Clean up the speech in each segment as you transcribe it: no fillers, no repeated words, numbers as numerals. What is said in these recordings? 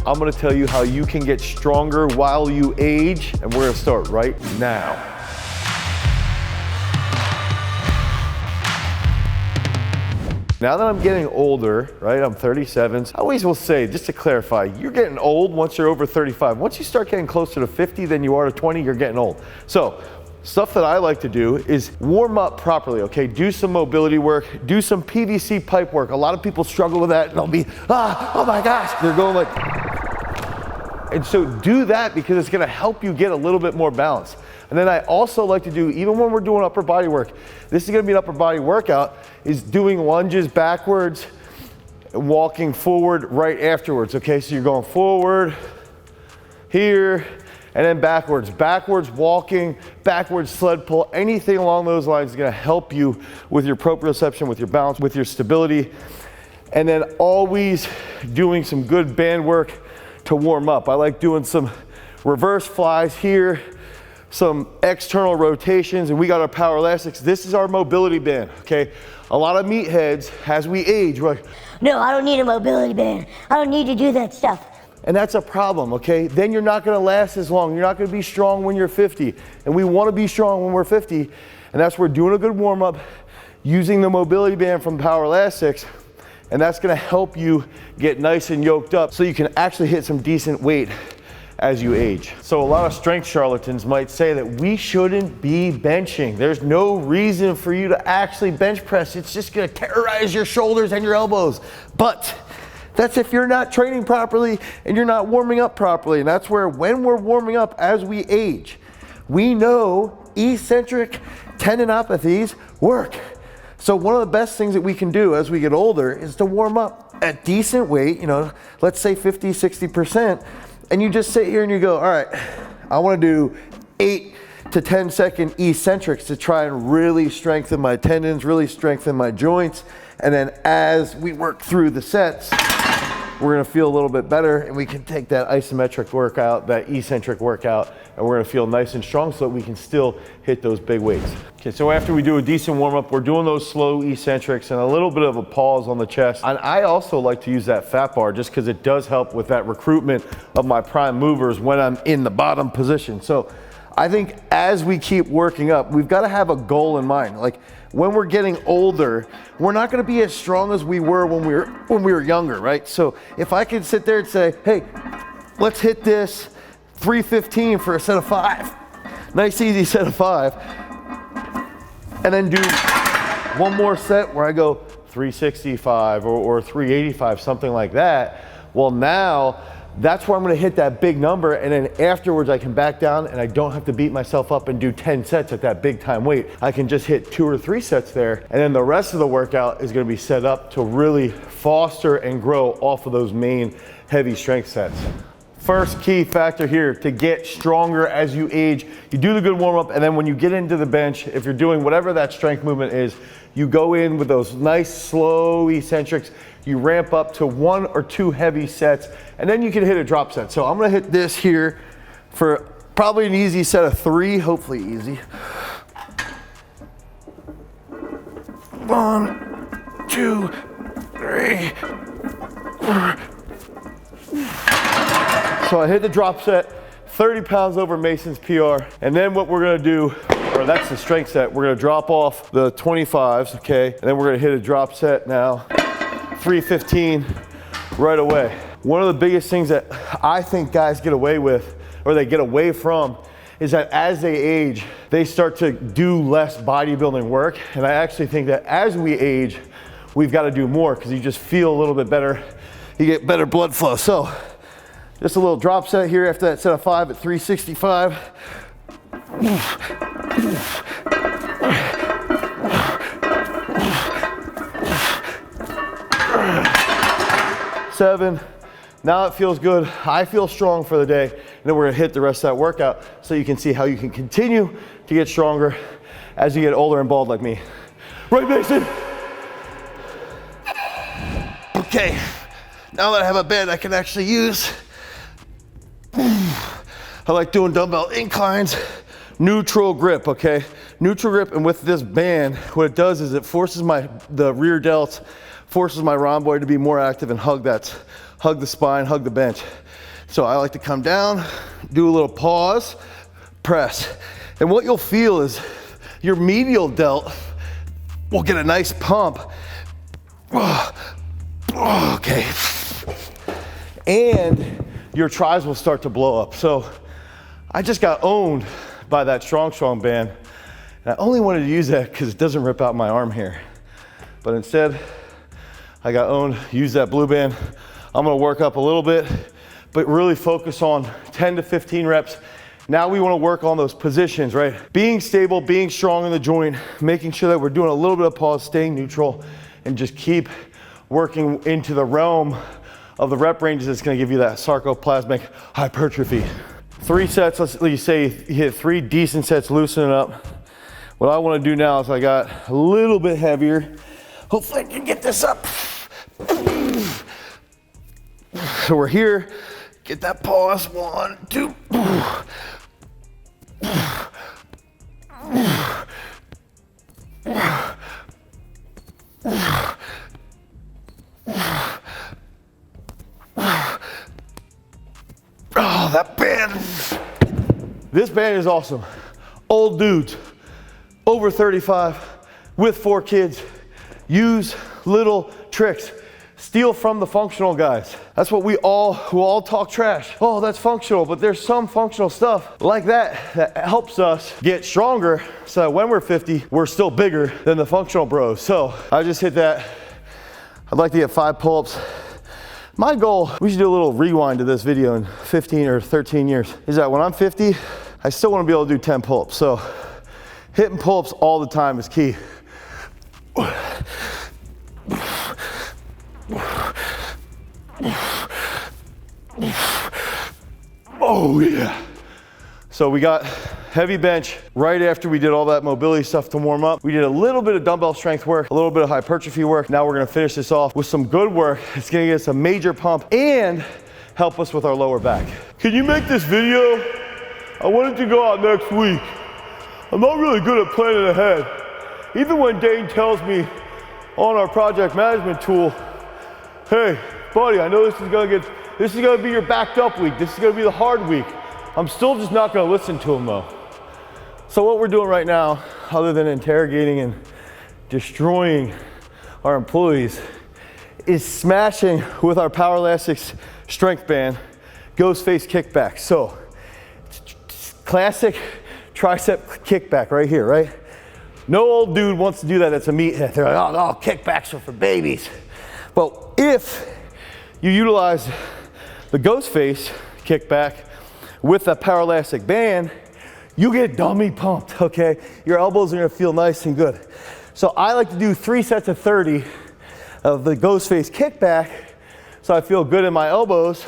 I'm gonna tell you how you can get stronger while you age, and we're gonna start right now. Now that I'm getting older, right, I'm 37, I always will say, just to clarify, you're getting old once you're over 35. Once you start getting closer to 50 than you are to 20, you're getting old. So, stuff that I like to do is warm up properly, okay? Do some mobility work, do some PVC pipe work. A lot of people struggle with that and they'll be, oh my gosh, they're going like, and so do that because it's gonna help you get a little bit more balance. And then I also like to do, even when we're doing upper body work, this is gonna be an upper body workout, is doing lunges backwards, walking forward right afterwards, okay? So you're going forward, here, and then backwards. Backwards walking, backwards sled pull, anything along those lines is gonna help you with your proprioception, with your balance, with your stability. And then always doing some good band work to warm up. I like doing some reverse flies here, some external rotations, and we got our power elastics. This is our mobility band, okay? A lot of meatheads, as we age, we're like, no, I don't need a mobility band. I don't need to do that stuff. and that's a problem, okay? Then you're not gonna last as long. You're not gonna be strong when you're 50. And we wanna be strong when we're 50. And that's where doing a good warm up, using the mobility band from Power Elastics, and that's gonna help you get nice and yoked up so you can actually hit some decent weight as you age. So a lot of strength charlatans might say that we shouldn't be benching. There's no reason for you to actually bench press. It's just gonna terrorize your shoulders and your elbows. But that's if you're not training properly and you're not warming up properly. And that's where, when we're warming up as we age, we know eccentric tendinopathies work. So one of the best things that we can do as we get older is to warm up at decent weight, you know, let's say 50, 60%, and you just sit here and you go, all right, I wanna do 8 to 10 second eccentrics to try and really strengthen my tendons, really strengthen my joints. And then as we work through the sets, we're gonna feel a little bit better, and we can take that isometric workout, that eccentric workout, and we're gonna feel nice and strong so that we can still hit those big weights. Okay, so after we do a decent warm up, we're doing those slow eccentrics and a little bit of a pause on the chest. And I also like to use that fat bar just because it does help with that recruitment of my prime movers when I'm in the bottom position. So I think as we keep working up, we've got to have a goal in mind. Like when we're getting older, we're not going to be as strong as we were when we were younger, right? So if I could sit there and say, hey, let's hit this 315 for a set of 5. Nice easy set of 5. And then do one more set where I go 365 or 385, something like that. Well, now that's where I'm gonna hit that big number, and then afterwards I can back down and I don't have to beat myself up and do 10 sets at that big time weight. I can just hit 2 or 3 sets there, and then the rest of the workout is gonna be set up to really foster and grow off of those main heavy strength sets. First key factor here to get stronger as you age, you do the good warm up, and then when you get into the bench, if you're doing whatever that strength movement is, you go in with those nice slow eccentrics, you ramp up to 1 or 2 heavy sets, and then you can hit a drop set. So I'm gonna hit this here for probably an easy set of 3, hopefully easy. 1, 2, 3, 4. So I hit the drop set, 30 pounds over Mason's PR. And then what we're gonna do, or that's the strength set, we're gonna drop off the 25s, okay? And then we're gonna hit a drop set now, 315 right away. One of the biggest things that I think guys get away with, or they get away from, is that as they age, they start to do less bodybuilding work. And I actually think that as we age, we've gotta do more because you just feel a little bit better. You get better blood flow. So just a little drop set here after that set of 5 at 365. 7. Now it feels good. I feel strong for the day. And then we're gonna hit the rest of that workout so you can see how you can continue to get stronger as you get older and bald like me. Right, Mason? Okay, now that I have a bed I can actually use, I like doing dumbbell inclines, neutral grip, okay? Neutral grip, and with this band, what it does is it forces the rear delts, forces my rhomboid to be more active and hug hug the spine, hug the bench. So I like to come down, do a little pause, press. And what you'll feel is your medial delt will get a nice pump. Okay. And your tris will start to blow up. So I just got owned by that strong band. And I only wanted to use that because it doesn't rip out my arm hair. But instead, I got owned, use that blue band. I'm gonna work up a little bit, but really focus on 10 to 15 reps. Now we wanna work on those positions, right? Being stable, being strong in the joint, making sure that we're doing a little bit of pause, staying neutral, and just keep working into the realm of the rep ranges that's gonna give you that sarcoplasmic hypertrophy. 3 sets, let's say you hit 3 decent sets, loosen it up. What I wanna do now is I got a little bit heavier. Hopefully I can get this up. So we're here, get that pause, 1, 2. Oh, that band. This band is awesome. Old dudes, over 35, with 4 kids, use little tricks. Steal from the functional guys. That's what who all talk trash. Oh, that's functional, but there's some functional stuff like that helps us get stronger so that when we're 50, we're still bigger than the functional bros. So I just hit that. I'd like to get 5 pull-ups. My goal, we should do a little rewind to this video in 15 or 13 years, is that when I'm 50, I still want to be able to do 10 pull-ups. So hitting pull-ups all the time is key. Oh yeah. So we got heavy bench right after we did all that mobility stuff to warm up. We did a little bit of dumbbell strength work, a little bit of hypertrophy work. Now we're gonna finish this off with some good work. It's gonna get us a major pump and help us with our lower back. Can you make this video? I want it to go out next week. I'm not really good at planning ahead. Even when Dane tells me on our project management tool, hey, buddy, I know this is gonna be your backed up week. This is gonna be the hard week. I'm still just not gonna listen to him though. So what we're doing right now, other than interrogating and destroying our employees, is smashing with our Power Elastics strength band, ghost face kickback. So, classic tricep kickback right here, right? No old dude wants to do that, that's a meathead. They're like, oh, no, kickbacks are for babies. But if you utilize the ghost face kickback with a Power Elastic band, you get dummy pumped, okay? Your elbows are gonna feel nice and good. So I like to do 3 sets of 30 of the ghost face kickback so I feel good in my elbows.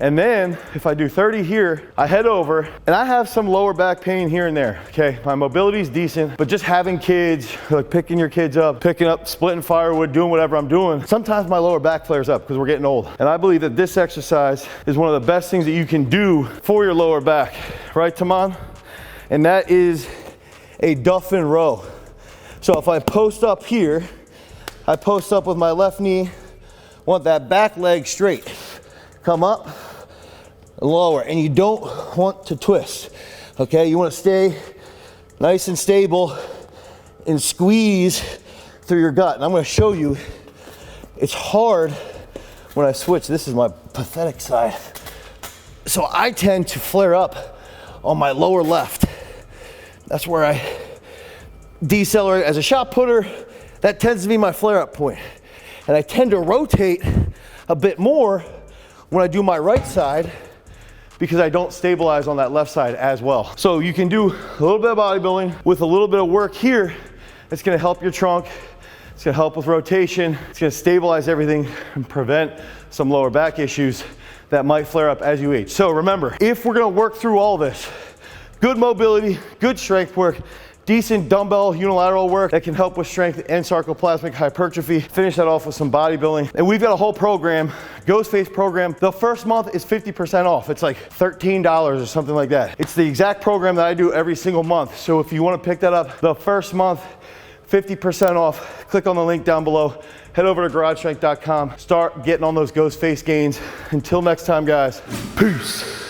And then if I do 30 here, I head over and I have some lower back pain here and there, okay? My mobility is decent, but just having kids, like picking your kids up, splitting firewood, doing whatever I'm doing, sometimes my lower back flares up because we're getting old. And I believe that this exercise is one of the best things that you can do for your lower back, right, Taman? And that is a Duffin row. So if I post up here, I post up with my left knee, want that back leg straight. Come up, lower, and you don't want to twist, okay? You want to stay nice and stable and squeeze through your gut. And I'm going to show you, it's hard when I switch. This is my pathetic side. So I tend to flare up on my lower left. That's where I decelerate. As a shot putter, that tends to be my flare up point. And I tend to rotate a bit more when I do my right side because I don't stabilize on that left side as well. So you can do a little bit of bodybuilding with a little bit of work here. It's gonna help your trunk. It's gonna help with rotation. It's gonna stabilize everything and prevent some lower back issues that might flare up as you age. So remember, if we're gonna work through all this, good mobility, good strength work, decent dumbbell unilateral work that can help with strength and sarcoplasmic hypertrophy. Finish that off with some bodybuilding. And we've got a whole program, Ghost Face program. The first month is 50% off. It's like $13 or something like that. It's the exact program that I do every single month. So if you want to pick that up, the first month, 50% off. Click on the link down below. head over to garagestrength.com. Start getting on those ghost face gains. Until next time, guys. Peace.